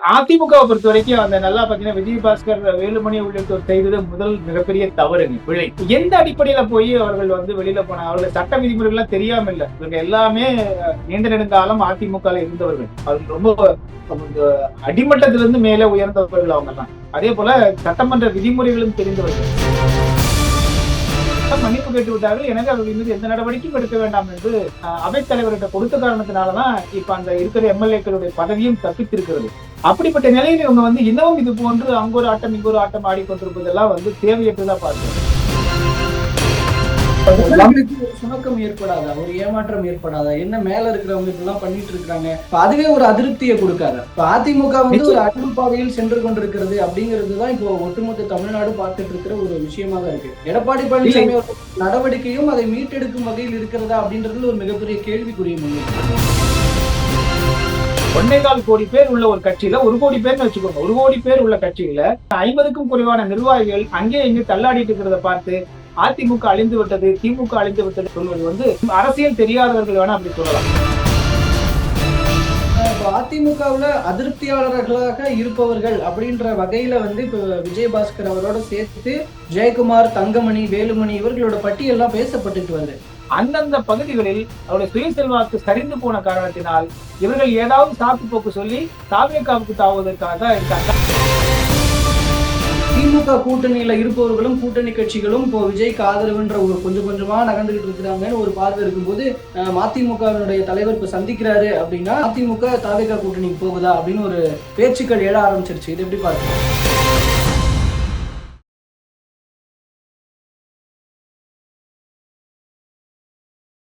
அதிமுகவை பொறுத்தவரைக்கும் அந்த நல்லா பாத்தீங்கன்னா விஜயபாஸ்கர், வேலுமணி உள்ளிட்டோர் செய்தது முதல் மிகப்பெரிய தவறுங்க, பிழை. எந்த அடிப்படையில போய் அவர்கள் வெளியில போனாங்க? அவர்கள் சட்ட விதிமுறைகள் எல்லாம் தெரியாம இல்ல. இவங்க எல்லாமே நீண்ட நெடுங்காலம் அதிமுகல இருந்தவர்கள். அவர்கள் ரொம்ப இந்த அடிமட்டத்திலிருந்து மேலே உயர்ந்தவர்கள் அவங்க எல்லாம். அதே போல சட்டமன்ற விதிமுறைகளும் தெரிந்தவர்கள். மன்னிப்பு கேட்டு விட்டார்கள். எனவே அவர்கள் மீது எந்த நடவடிக்கையும் எடுக்க வேண்டாம் என்று அவைத்தலைவர்கிட்ட கொடுத்த காரணத்தினாலதான் இப்ப அந்த இருக்கிற எம்எல்ஏக்களுடைய பதவியும் தப்பித்திருக்கிறது. அப்படிப்பட்ட நிலையில் இவங்க இன்னமும் இது போன்று அங்க ஒரு ஆட்டம் இங்க ஒரு ஆட்டம் ஆடிக்கொண்டிருப்பதெல்லாம் தேவையற்றதா பார்க்கிறோம். மக்களுக்கு ஒரு சுணக்கம் ஏற்படாதா, ஒரு ஏமாற்றம் ஏற்படாதா? என்ன மேல இருக்கிறவங்க இப்படிலாம் பண்ணிட்டு இருக்காங்க, அதுவே ஒரு அதிருப்தியை கொடுக்காது. இப்ப அதிமுக ஒரு அழிவு பாதையில் சென்று கொண்டிருக்கிறது அப்படிங்கிறதுதான் இப்போ ஒட்டுமொத்த தமிழ்நாடு பார்த்துட்டு இருக்கிற ஒரு விஷயமாக இருக்கு. எடப்பாடி பழனிசாமி நடவடிக்கையும் அதை மீட்டெடுக்கும் வகையில் இருக்கிறதா அப்படின்றதுல ஒரு மிகப்பெரிய கேள்விக்குரிய முன்னேற்றம். 1.25 கோடி பேர் உள்ள ஒரு கட்சியில 1 கோடி பேர்னு வச்சுக்கோங்க. 1 கோடி பேர் உள்ள கட்சியில 50க்கும் குறைவான நிர்வாகிகள் அங்கே இங்கே தள்ளாடிட்டு இருக்கிறத பார்த்து அதிமுக அழிந்து விட்டது, திமுக அழிந்து விட்டது சொல்வது அரசியல் தெரியாதவர்கள் வேணா அப்படி சொல்லலாம். அதிமுகவுல அதிருப்தியாளர்களாக இருப்பவர்கள் அப்படின்ற வகையில இப்ப விஜயபாஸ்கர் அவரோட சேர்த்து ஜெயக்குமார், தங்கமணி, வேலுமணி இவர்களோட பட்டியல்லாம் பேசப்பட்டு வருது. அந்தந்த பகுதிகளில் அவருடைய சுய செல்வாக்கு சரிந்து போன காரணத்தினால் இவர்கள் ஏதாவது சாக்கு போக்கு சொல்லி தாவேகாவுக்கு தாவுவதற்காக தான் இருக்காங்க. திமுக கூட்டணியில இருப்பவர்களும் கூட்டணி கட்சிகளும் இப்போ விஜய்க்கு ஆதரவுன்ற ஒரு கொஞ்சம் கொஞ்சமா நகர்ந்துகிட்டு இருக்கிறாங்கன்னு ஒரு பார்வை இருக்கும்போது மதிமுகவினுடைய தலைவர் இப்ப சந்திக்கிறாரு அப்படின்னா அதிமுக தாவேகா கூட்டணிக்கு போகுதா அப்படின்னு ஒரு பேச்சுக்கள் எழ ஆரம்பிச்சிருச்சு. இது எப்படி பார்க்கலாம்?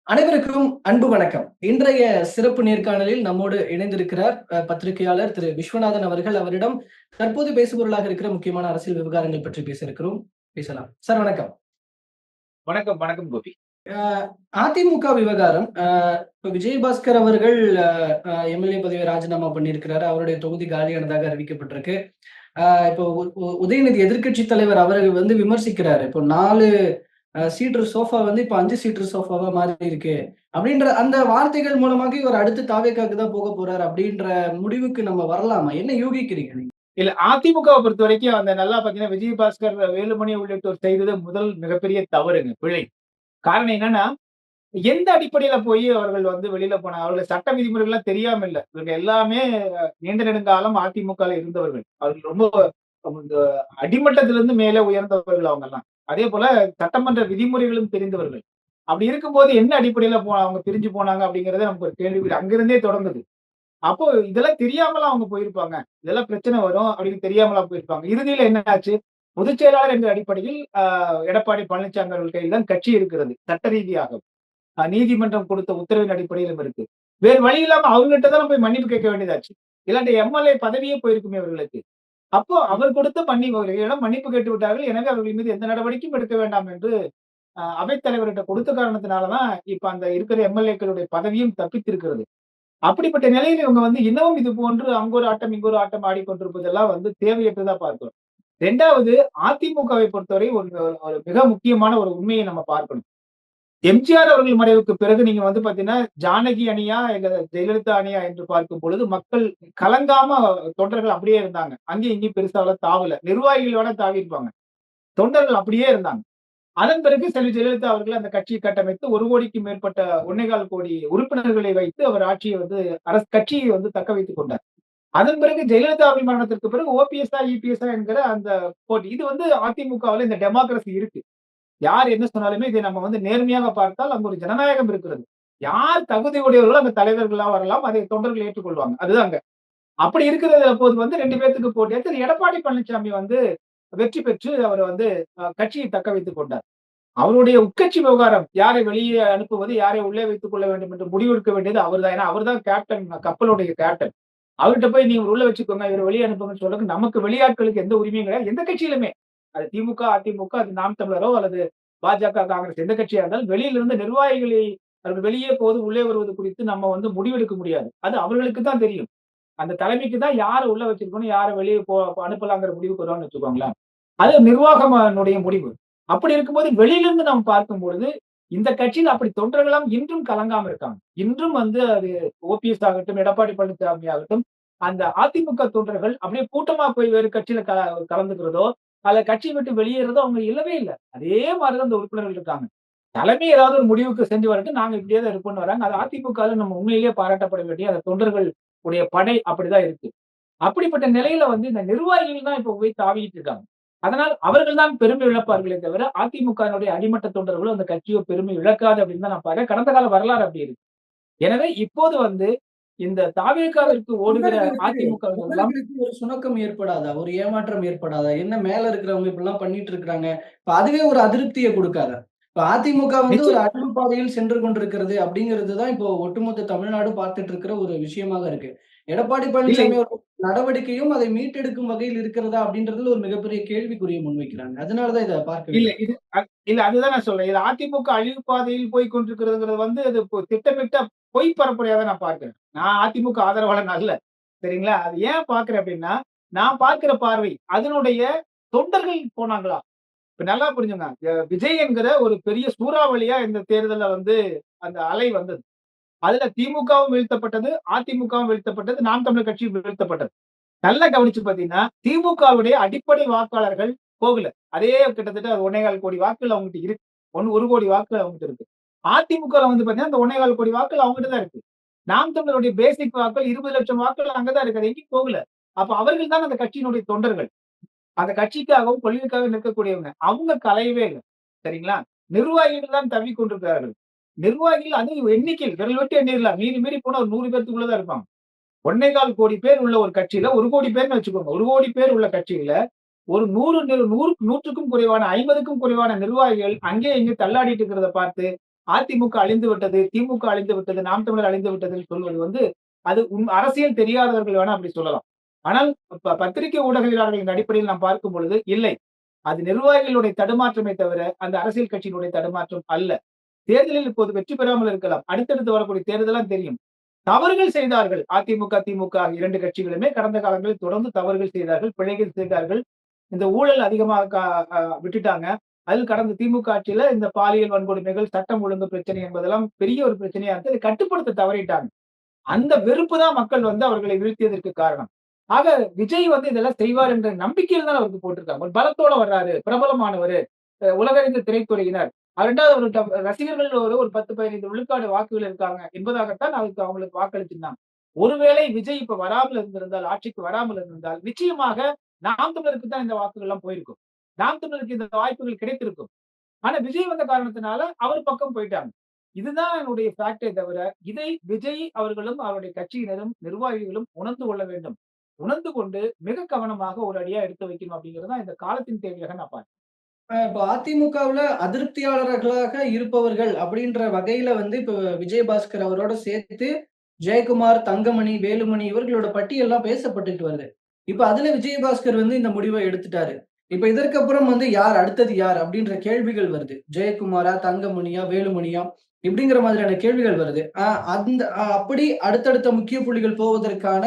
அனைவருக்கும் அன்பு வணக்கம். இன்றைய சிறப்பு நேர்காணலில் நம்மோடு இணைந்திருக்கிறார் பத்திரிகையாளர் திரு விஸ்வநாதன் அவர்கள். அவரிடம் தற்போது பேசுபொருளாக இருக்கிற முக்கியமான அரசியல் விவகாரங்கள் பற்றி பேச இருக்கிறோம். பேசலாம் சார். வணக்கம். வணக்கம். வணக்கம் கோபி. அதிமுக விவகாரம் இப்ப விஜயபாஸ்கர் அவர்கள் எம்எல்ஏ பதவியை ராஜினாமா பண்ணியிருக்கிறாரு. அவருடைய தொகுதி காலியானதாக அறிவிக்கப்பட்டிருக்கு. இப்போ உதயநிதி எதிர்கட்சி தலைவர் அவர்கள் விமர்சிக்கிறாரு. இப்போ 4 சீட்டர் சோஃபா இப்ப 5 சீட்டர் சோஃபாவா மாறி இருக்கு அப்படின்ற அந்த வார்த்தைகள் மூலமாக இவர் அடுத்து தாவேகாக்கு தான் போக போறாரு அப்படின்ற முடிவுக்கு நம்ம வரலாமா? என்ன யூகிக்கிறீங்க நீங்க? இல்ல, அதிமுகவை பொறுத்த வரைக்கும் அந்த நல்லா பாத்தீங்கன்னா விஜயபாஸ்கர், வேலுமணி உள்ளிட்டோர் செய்தது முதல் மிகப்பெரிய தவறுங்க, பிழை. காரணம் என்னன்னா, எந்த அடிப்படையில போய் அவர்கள் வெளியில போனாங்க? அவர்கள் சட்ட விதிமுறைகள் எல்லாம் தெரியாம இல்ல. இவங்க எல்லாமே நீண்ட நெடுங்காலம் அதிமுகல இருந்தவர்கள். அவர்கள் ரொம்ப இந்த அடிமட்டத்திலிருந்து மேலே உயர்ந்தவர்கள் அவங்க எல்லாம். அதே போல சட்டமன்ற விதிமுறைகளும் தெரிந்தவர்கள். அப்படி இருக்கும்போது என்ன அடிப்படையில அவங்க பிரிஞ்சு போனாங்க அப்படிங்கறத நமக்கு ஒரு கேள்வி அங்கிருந்தே தொடங்குது. அப்போ இதெல்லாம் தெரியாமலாம் அவங்க போயிருப்பாங்க. இதெல்லாம் பிரச்சனை வரும் அப்படின்னு தெரியாமலா போயிருப்பாங்க. இறுதியில என்ன ஆச்சு? பொதுச் செயலாளர் என்ற அடிப்படையில் எடப்பாடி பழனிசாமி அவர்கள் கையில் தான் கட்சி இருக்கிறது. சட்ட ரீதியாக நீதிமன்றம் கொடுத்த உத்தரவின் அடிப்படையிலும் இருக்கு. வேறு வழி இல்லாம அவங்ககிட்ட தான் போய் மன்னிப்பு கேட்க வேண்டியதாச்சு. இல்லாட்டி எம்எல்ஏ பதவியே போயிருக்குமே அவர்களுக்கு. அப்போ அவர் கொடுத்த மன்னிப்பு கேட்டு விட்டார்கள். எனவே அவர்கள் மீது எந்த நடவடிக்கையும் எடுக்க வேண்டாம் என்று அவைத்தலைவர்கிட்ட கொடுத்த காரணத்தினாலதான் இப்ப அந்த இருக்கிற எம்எல்ஏக்களுடைய பதவியும் தப்பித்திருக்கிறது. அப்படிப்பட்ட நிலையில் இவங்க இன்னமும் இது போன்று அங்க ஒரு ஆட்டம் இங்க ஒரு ஆட்டம் ஆடிக்கொண்டிருப்பதெல்லாம் தேவையற்றதா பார்க்கிறோம். 2வது, அதிமுகவை பொறுத்தவரை ஒரு ஒரு மிக முக்கியமான ஒரு உண்மையை நம்ம பார்க்கணும். எம்ஜிஆர் அவர்கள் மறைவுக்கு பிறகு நீங்க பாத்தீங்கன்னா ஜானகி அணியா எங்க ஜெயலலிதா அணியா என்று பார்க்கும் பொழுது மக்கள் கலங்காம தொண்டர்கள் அப்படியே இருந்தாங்க. அங்கேயும் இங்கேயும் பெருசாக தாவல. நிர்வாகிகள் வேணா தாவி இருப்பாங்க. தொண்டர்கள் அப்படியே இருந்தாங்க. அதன் பிறகு செல்வி ஜெயலலிதா அவர்கள் அந்த கட்சியை கட்டமைத்து 1 கோடிக்கு மேற்பட்ட 1.25 கோடி உறுப்பினர்களை வைத்து அவர் ஆட்சியை கட்சியை தக்க வைத்துக் கொண்டார். அதன் பிறகு ஜெயலலிதா அவர்கள் மரணத்திற்கு பிறகு ஓபிஎஸ்ஆ இபிஎஸ்ஆ என்கிற அந்த போட்டி. இது அதிமுகவில் இந்த டெமோக்ரசி இருக்கு. யார் என்ன சொன்னாலுமே இதை நம்ம நேர்மையாக பார்த்தால் அங்க ஒரு ஜனநாயகம் இருக்கிறது. யார் தகுதி உடையவர்களோ அந்த தலைவர்களா வரலாம். அதை தொண்டர்கள் ஏற்றுக்கொள்வாங்க. அதுதான் அங்க. அப்படி இருக்கிற போது 2 பேத்துக்கு போட்டி எடப்பாடி பழனிசாமி வெற்றி பெற்று அவர் கட்சியை தக்க வைத்துக் கொண்டார். அவருடைய உட்கட்சி விவகாரம் யாரை வெளியே அனுப்புவது, யாரை உள்ளே வைத்துக் கொள்ள வேண்டும் என்று முடிவெடுக்க வேண்டியது அவர்தான். ஏன்னா அவர்தான் கேப்டன், கப்பலுடைய கேப்டன். அவர்கிட்ட போய் நீங்க உள்ள வச்சுக்கோங்க, இவர் வெளியே அனுப்புங்கன்னு சொல்றதுக்கு நமக்கு வெளியாட்களுக்கு எந்த உரிமையும் கிடையாது. எந்த கட்சியிலுமே அது திமுக, அதிமுக, அது நாம் தமிழரோ அல்லது பாஜக, காங்கிரஸ் எந்த கட்சியா இருந்தாலும் வெளியிலிருந்து நிர்வாகிகளை அவர்கள் வெளியே போவது உள்ளே வருவது குறித்து நம்ம முடிவெடுக்க முடியாது. அது அவர்களுக்கு தான் தெரியும். அந்த தலைமைக்கு தான் யாரை உள்ள வச்சிருக்கணும், யாரை வெளியே அனுப்பலாங்கிற முடிவுக்கு வருவான்னு வச்சுக்கோங்களேன். அது நிர்வாகனுடைய முடிவு. அப்படி இருக்கும்போது வெளியிலிருந்து நாம் பார்க்கும் பொழுது இந்த கட்சியில் அப்படி தொண்டர்களும் இன்றும் கலங்காம இருக்காங்க. இன்றும் அது ஓபிஎஸ் ஆகட்டும், எடப்பாடி பழனிசாமி ஆகட்டும், அந்த அதிமுக தொண்டர்கள் அப்படியே கூட்டமா போய் வேறு கட்சியில கலந்துக்கிறதோ, அல்ல கட்சிய விட்டு வெளியேறதோ அவங்க இல்லவே இல்ல. அதே மாரி தான் அந்த உறுப்பினர்கள் இருக்காங்க. தலைமை ஏதாவது ஒரு முடிவுக்கு செஞ்சு வரட்டும், நாங்க இப்படியே தான் இருப்போம்ன்னு வராங்க. அது அதிமுகல நம்ம உண்மையிலேயே பாராட்டப்பட வேண்டிய அந்த தொண்டர்கள் உடைய படை அப்படிதான் இருக்கு. அப்படிப்பட்ட நிலையில வந்து இந்த நிர்வாகிகள் தான் இப்ப போய் தாவிட்டு இருக்காங்க. அதனால் அவர்கள் தான் பெருமை இழப்பார்களே தவிர, அதிமுகவினுடைய அடிமட்ட தொண்டர்களோ, அந்த கட்சியோ பெருமை இழக்காது அப்படின்னு தான் நான் பார்க்கிறேன். கடந்த கால வரலாறு அப்படி இருக்கு. எனவே இப்போது வந்து இந்த தாவேகாவிற்கு ஓடுகிற தொண்டர்களுக்கு அதிமுகவினரெல்லாம் தொண்டர்களுக்கு ஒரு சுணக்கம் ஏற்படாதா? ஒரு ஏமாற்றம் ஏற்படாதா? என்ன மேல இருக்கிறவங்க இப்படிலாம் பண்ணிட்டு இருக்கிறாங்க. இப்ப அதுவே ஒரு அதிருப்திய குடுக்காதா? இப்ப அதிமுக வந்து ஒரு நிச்சயம் அழிவு பாதையில் சென்று கொண்டிருக்கிறது அப்படிங்கிறது தான் இப்போ ஒட்டுமொத்த தமிழ்நாடு பார்த்துட்டு இருக்கிற ஒரு விஷயமாக இருக்கு. எடப்பாடி இல்லை பழனிசாமி அவர்கள் நடவடிக்கையும் அதை மீட்டெடுக்கும் வகையில் இருக்கிறதா அப்படின்றதுல ஒரு மிகப்பெரிய கேள்விக்குறிய முன்வைக்கிறாங்க. அதனால தான் இத பார்க்க இல்ல வேண்டியிருக்கு. இது இல்ல அதுதான் நான் சொல்றேன். இது அதிமுக அழிவு பாதையில் போய் கொண்டிருக்கிறதுங்கிறது வந்து அது திட்டமிட்ட பொய் பரப்புரையா தான் நான் பார்க்கிறேன். நான் அதிமுக ஆதரவாளன் அல்ல. சரிங்களா? அது ஏன் பார்க்கிறேன் அப்படின்னா, நான் பார்க்கிற பார்வை அதனுடைய தொண்டர்கள் போனாங்களா? இப்ப நல்லா புரிஞ்சுங்க. விஜய் என்கிற ஒரு பெரிய சூறாவளியா இந்த தேர்தல்ல வந்து அந்த அலை வந்தது. அதுல திமுகவும் வீழ்த்தப்பட்டது, அதிமுகவும் வீழ்த்தப்பட்டது, நாம் தமிழர் கட்சியும் வீழ்த்தப்பட்டது. நல்லா கவனிச்சு பார்த்தீங்கன்னா, திமுகவுடைய அடிப்படை வாக்காளர்கள் போகல. அதே கிட்டத்தட்ட 1,4 கோடி வாக்குகள் அவங்ககிட்ட இருக்கு. 1,00,00,000 வாக்குகள் அவங்ககிட்ட இருக்கு. அதிமுகல வந்து பார்த்தீங்கன்னா, அந்த 1,4 கோடி வாக்குகள் அவங்ககிட்ட தான் இருக்கு. நாம் தமிழருடைய பேசிக் வாக்குகள் 20,00,000 வாக்குகள் அங்க தான் இருக்கு. அது எங்கேயும் போகல. அப்ப அவர்கள் தான் அந்த கட்சியினுடைய தொண்டர்கள். அந்த கட்சிக்காகவும், கொள்கைக்காகவும் நிற்கக்கூடியவங்க. அவங்க கலையவே இல்ல. சரிங்களா? நிர்வாகிகள் தான் தவ்விக் கொண்டிருக்கிறார்கள். நிர்வாகிகள் அதுவும் எண்ணிக்கையில் விரல் விட்டு எண்ணிறலாம். மீறி மீறி போனா ஒரு 100 பேத்துக்குள்ள தான் இருப்பாங்க. 1,4 கோடி பேர் உள்ள ஒரு கட்சியில 1 கோடி பேர்ன்னு வச்சுக்கோங்க. 1 கோடி பேர் உள்ள கட்சியில ஒரு 100க்கும் குறைவான 50க்கும் குறைவான நிர்வாகிகள் அங்கே இங்கே தள்ளாடிட்டு இருக்கிறத பார்த்து, அதிமுக அழிந்து விட்டது, திமுக அழிந்து விட்டது, நாம் தமிழர் அழிந்து விட்டதுன்னு சொல்வது வந்து, அது அரசியல் தெரியாதவர்கள் வேணா அப்படி சொல்லலாம். ஆனால் பத்திரிகை ஊடகவியலாளர்களின் அடிப்படையில் நாம் பார்க்கும் பொழுது, இல்லை. அது நிர்வாகிகளுடைய தடுமாற்றமே தவிர, அந்த அரசியல் கட்சியினுடைய தடுமாற்றம் அல்ல. தேர்தலில் இப்போது வெற்றி பெறாமல் இருக்கலாம். அடுத்தடுத்து வரக்கூடிய தேர்தலாம் தெரியும். தவறுகள் செய்தார்கள். அதிமுக, திமுக 2 கட்சிகளுமே கடந்த காலங்களில் தொடர்ந்து தவறுகள் செய்தார்கள், பிழைகள் செய்தார்கள். இந்த ஊழல் அதிகமா க அ விட்டுட்டாங்க. அதில் கடந்த திமுக ஆட்சியில இந்த பாலியல் வன்கொடுமைகள், சட்டம் ஒழுங்கு பிரச்சனை என்பதெல்லாம் பெரிய ஒரு பிரச்சனையா இருந்து அதை கட்டுப்படுத்த தவறிட்டாங்க. அந்த வெறுப்பு தான் மக்கள் வந்து அவர்களை வீழ்த்தியதற்கு காரணம். ஆக விஜய் வந்து இதெல்லாம் செய்வார் என்ற நம்பிக்கையில் தான் அவருக்கு போட்டிருக்காங்க. ஒரு பலத்தோட வர்றாரு, பிரபலமானவரு, உலகறிந்த திரைத்துறையினர். 2வது அவர்ட்ட ரசிகர்கள் ஒரு 10, 15 விழுக்காடு வாக்குகள் இருக்காங்க என்பதாகத்தான் அதுக்கு அவங்களுக்கு வாக்களிச்சிருந்தாங்க. ஒருவேளை விஜய் இப்ப வராமல் இருந்திருந்தால், ஆட்சிக்கு வராமல் இருந்திருந்தால், நிச்சயமாக நாம் தமிழருக்கு தான் இந்த வாக்குகள் எல்லாம் போயிருக்கும். நாம் தமிழருக்கு இந்த வாய்ப்புகள் கிடைத்திருக்கும். ஆனா விஜய் வந்த காரணத்தினால அவர் பக்கம் போயிட்டாங்க. இதுதான் என்னுடைய ஃபேக்ட்டே தவிர, இதை விஜய் அவர்களும், அவருடைய கட்சியினரும், நிர்வாகிகளும் உணர்ந்து கொள்ள வேண்டும். உணர்ந்து கொண்டு மிக கவனமாக ஒரு அடியா எடுத்து வைக்கணும் அப்படிங்கிறது தான் இந்த காலத்தின் தேவையாக நான் பார்க்கிறேன். இப்ப அதிமுகவுல அதிருப்தியாளர்களாக இருப்பவர்கள் அப்படின்ற வகையில வந்து இப்ப விஜயபாஸ்கர் அவரோட சேர்த்து ஜெயக்குமார், தங்கமணி, வேலுமணி இவர்களோட பட்டியல்லாம் பேசப்பட்டுட்டு வருது. இப்ப அதுல விஜயபாஸ்கர் வந்து இந்த முடிவ எடுத்துட்டாரு. இப்ப இதற்கப்புறம் வந்து யார் அடுத்தது யார் அப்படின்ற கேள்விகள் வருது. ஜெயக்குமாரா, தங்கமணியா, வேலுமணியா இப்படிங்கிற மாதிரியான கேள்விகள் வருது. அந்த அப்படி அடுத்தடுத்த முக்கிய புள்ளிகள் போவதற்கான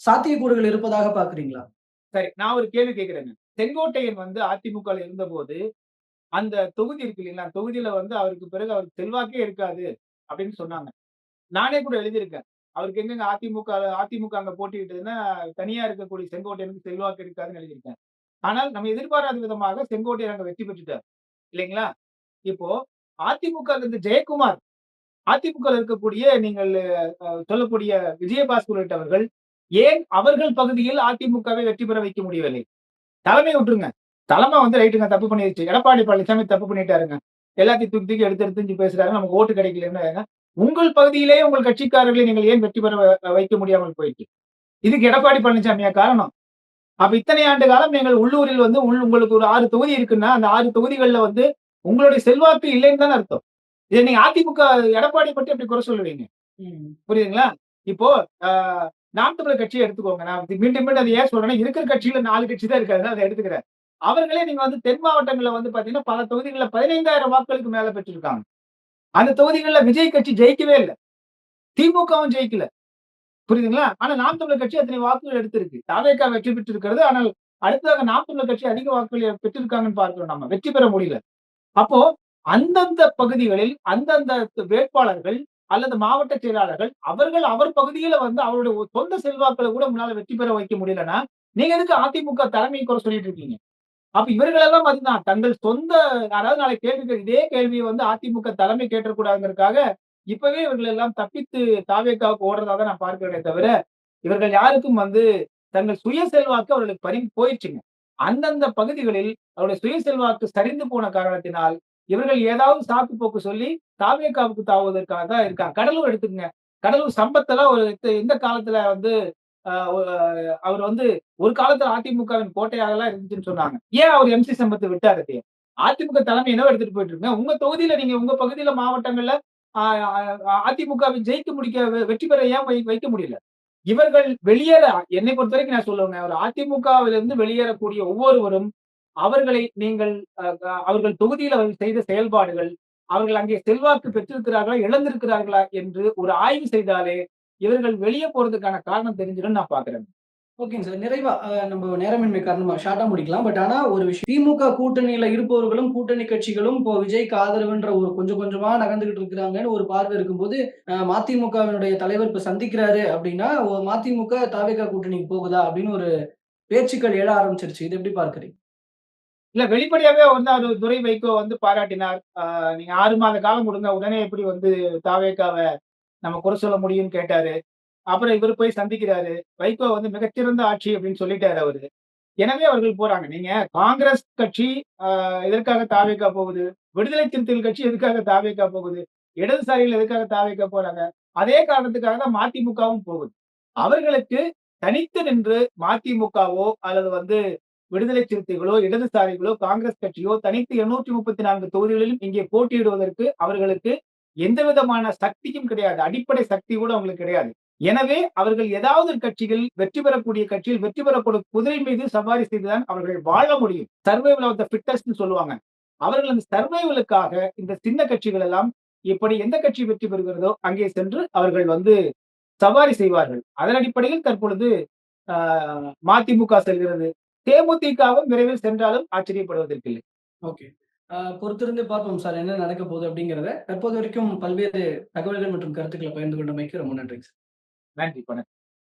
சாத்தியக்கூறுகள் இருப்பதாக பார்க்கிறீங்களா? சரி, நான் ஒரு கேள்வி கேட்கிறேங்க. செங்கோட்டையன் வந்து அதிமுகல இருந்தபோது, அந்த தொகுதி இருக்கு இல்லீங்களா? அந்த தொகுதியில வந்து அவருக்கு பிறகு அவருக்கு செல்வாக்கே இருக்காது அப்படின்னு சொன்னாங்க. நானே கூட எழுதியிருக்கேன். அவருக்கு எங்கங்க அதிமுக அங்க போட்டியிட்டதுன்னா, தனியா இருக்கக்கூடிய செங்கோட்டையனுக்கு செல்வாக்கு இருக்காதுன்னு எழுதியிருக்கேன். ஆனால் நம்ம எதிர்பாராத விதமாக செங்கோட்டையன் அங்க வெற்றி பெற்றுட்டார். இல்லைங்களா? இப்போ அதிமுகல இருந்து ஜெயக்குமார், அதிமுகல இருக்கக்கூடிய நீங்கள் சொல்லக்கூடிய விஜயபாஸ்கர் உள்ளிட்டவர்கள், ஏன் அவர்கள் பகுதியில் அதிமுகவை வெற்றி பெற வைக்க முடியவில்லை? தலைமைய விட்டுருங்க. தலைமை வந்து ரைட்டுங்க தப்பு பண்ணிருச்சு. எடப்பாடி பழனிசாமி தப்பு பண்ணிட்டாருங்க. எல்லாத்தையும் தூக்கி தூக்கி எடுத்து எடுத்து பேசுறாரு. நமக்கு ஓட்டு கிடைக்கலன்னு. உங்கள் பகுதியிலேயே உங்கள் கட்சிக்காரர்களை நீங்கள் ஏன் வெற்றி பெற வைக்க முடியாமல் போயிற்று? இதுக்கு எடப்பாடி பழனிசாமியா காரணம்? அப்ப இத்தனை ஆண்டு காலம் நீங்கள் உள்ளூரில் வந்து உங்களுக்கு ஒரு 6 தொகுதி இருக்குன்னா, அந்த 6 தொகுதிகள்ல வந்து உங்களுடைய செல்வாக்கு இல்லைன்னு தானே அர்த்தம். இத நீங்க அதிமுக எடப்பாடி பத்தி எப்படி குறை சொல்லுவீங்க? ம். புரியுதுங்களா? இப்போ அ நாம் தமிழர் கட்சிய எடுத்துக்கோங்க. நான் மீண்டும் மீண்டும் அத ஏன் சொல்றேன்னா, இருக்கிற கட்சியில 4 கட்சி தான் இருக்கு. அதனால அத எடுத்துக்கிறேன். அவர்களே நீங்க வந்து தென் மாவட்டங்கள்ல வந்து பார்த்தீங்கன்னா, பல தொகுதிகள்ல 15,000 வாக்குகளுக்கு மேல பெற்றிருக்காங்க. அந்த தொகுதிகள்ல விஜய் கட்சி ஜெயிக்கவே இல்ல. திமுகவும் ஜெயிக்கல. புரியுதுங்களா? ஆனா நாம் தமிழர் கட்சி அத்தனை வாக்குகள் எடுத்திருக்கு. தாவேகா வெற்றி பெற்றிருக்கிறது. ஆனால் அடுத்ததாக நாம் தமிழர் கட்சி அதிக வாக்குகளை பெற்றிருக்காங்கன்னு பார்க்கிறோம் நம்ம. வெற்றி பெற முடியல. அப்போ அந்தந்த பகுதிகளில் அந்தந்த வேட்பாளர்கள் அல்லது மாவட்ட செயலாளர்கள் அவர்கள் அவர் பகுதியில வந்து அவருடைய சொந்த செல்வாக்குல கூட உங்களால வெற்றி பெற வைக்க முடியலன்னா, நீங்க எதுக்கு அதிமுக தலைமையை குறை சொல்லிட்டு இருக்கீங்க? அப்ப இவர்கள் எல்லாம் அதுதான் தங்கள் சொந்த அதாவது நாளைக்கு இதே கேள்வியை வந்து அதிமுக தலைமை கேட்றக்கூடாதுங்கிறதுக்காக, இப்பவே இவர்கள் எல்லாம் தப்பித்து தாவேக்காவுக்கு ஓடுறதா தான் நான் பார்க்கிறேனே தவிர, இவர்கள் யாருக்கும் வந்து தங்கள் சுய செல்வாக்கு அவர்களுக்கு போயிருச்சுங்க. அந்தந்த பகுதிகளில் அவருடைய சுய செல்வாக்கு சரிந்து போன காரணத்தினால், இவர்கள் ஏதாவது சாக்கு போக்கு சொல்லி தாவேக்காவுக்கு தாவுவதற்காக தான் இருக்காங்க. கடலூர் எடுத்துக்கங்க. கடலூர் சம்பத்தெல்லாம் ஒரு எந்த காலத்துல வந்து அ ஒ அவர் வந்து ஒரு காலத்துல அதிமுகவின் கோட்டையாகலாம் இருந்துச்சுன்னு சொன்னாங்க. ஏன் அவர் எம்.சி. சம்பத் விட்டாரு அதைய? அதிமுக தலைமை என்னவோ எடுத்துட்டு போயிட்டு இருக்குங்க. உங்க தொகுதியில நீங்க உங்க பகுதியில மாவட்டங்கள்ல அ அ அதிமுகவை ஜெயிக்க முடிக்க வெற்றி பெற ஏன் வைக்க முடியல? இவர்கள் வெளியேற என்னை பொறுத்தவரைக்கும் நான் சொல்லுவேங்க. ஒரு அதிமுகவிலிருந்து வெளியேறக்கூடிய ஒவ்வொருவரும், அவர்களை நீங்கள் அ அ அவர்கள் தொகுதியில் அவர்கள் செய்த செயல்பாடுகள், அவர்கள் அங்கே செல்வாக்கு பெற்றிருக்கிறார்களா, இழந்திருக்கிறார்களா என்று ஒரு ஆய்வு செய்தாலே, இவர்கள் வெளிய போறதுக்கான காரணம் தெரிஞ்சிரும்னு நான் பார்க்கிறேன். ஓகேங்க சார். நிறைவா நம்ம நேரமின்மை காரணமா ஷார்ட்டா முடிக்கலாம். பட் ஆனா ஒரு விஷயம் திமுக கூட்டணியில இருப்பவர்களும், கூட்டணி கட்சிகளும் இப்போ விஜய்க்கு ஆதரவுன்ற ஒரு கொஞ்சம் கொஞ்சமா நகர்ந்துகிட்டு இருக்கிறாங்கன்னு ஒரு பார்வை இருக்கும்போது, மதிமுகவினுடைய தலைவர் இப்ப சந்திக்கிறாரு அப்டின்னா, மதிமுக தாவேகா கூட்டணிக்கு போகுதா? அப்படின்னு ஒரு பேச்சுக்கள் எழ ஆரம்பிச்சிருச்சு. இத எப்படி பார்க்கிறீங்க? இல்ல வெளிப்படையாவே வந்து அவரு துரை வைகோ வந்து பாராட்டினார். நீங்க 6 மாத காலம் குடுங்க. உடனே எப்படி வந்து தாவேக்காவ நம்ம குறை சொல்ல முடியும்னு கேட்டாரு. அப்புறம் இவரு போய் சந்திக்கிறாரு. வைகோ வந்து மிகச்சிறந்த ஆட்சி அப்படின்னு சொல்லிட்டாரு அவரு. எனவே அவர்கள் போறாங்க. நீங்க காங்கிரஸ் கட்சி எதற்காக தாவேக்கா போகுது? விடுதலை சிறுத்தைகள் கட்சி எதுக்காக தாவேக்கா போகுது? இடதுசாரிகள் எதுக்காக தாவேக்கா போறாங்க? அதே காரணத்துக்காக தான் மதிமுகவும் போகுது. அவர்களுக்கு தனித்து நின்று மதிமுகவோ அல்லது வந்து விடுதலை சிறுத்தைகளோ, இடதுசாரிகளோ, காங்கிரஸ் கட்சியோ தனித்து 234 தொகுதிகளிலும் இங்கே போட்டியிடுவதற்கு அவர்களுக்கு எந்த விதமான சக்தியும் கிடையாது. அடிப்படை சக்தி கூட அவங்களுக்கு கிடையாது. எனவே அவர்கள் ஏதாவது ஒரு கட்சியில் வெற்றி பெறக்கூடிய கட்சியில் வெற்றி பெறக்கூடிய குதிரை மீது சவாரி செய்துதான் அவர்கள் வாழ முடியும். சர்வைவல் ஆஃப் த ஃபிட்டஸ்ட்ன்னு சொல்லுவாங்க. அவர்கள் அந்த சர்வைவலுக்காக இந்த சின்ன கட்சிகள் எல்லாம் இப்படி எந்த கட்சி வெற்றி பெறுகிறதோ அங்கே சென்று அவர்கள் வந்து சவாரி செய்வார்கள். அதன் அடிப்படையில் தற்பொழுது அ மதிமுக செல்கிறது. தேமுதிகவும் விரைவில் சென்றாலும் ஆச்சரியப்படுவதற்கில்லை. ஓகே. பொறுத்திருந்து பார்ப்போம் சார் என்ன நடக்க போகுது அப்படிங்கிறத. தற்போது வரைக்கும் பல்வேறு தகவல்கள் மற்றும் கருத்துக்கள பகிர்ந்து கொண்டமைக்கு ரொம்ப நன்றிங்க சார். நன்றி. வணக்கம்.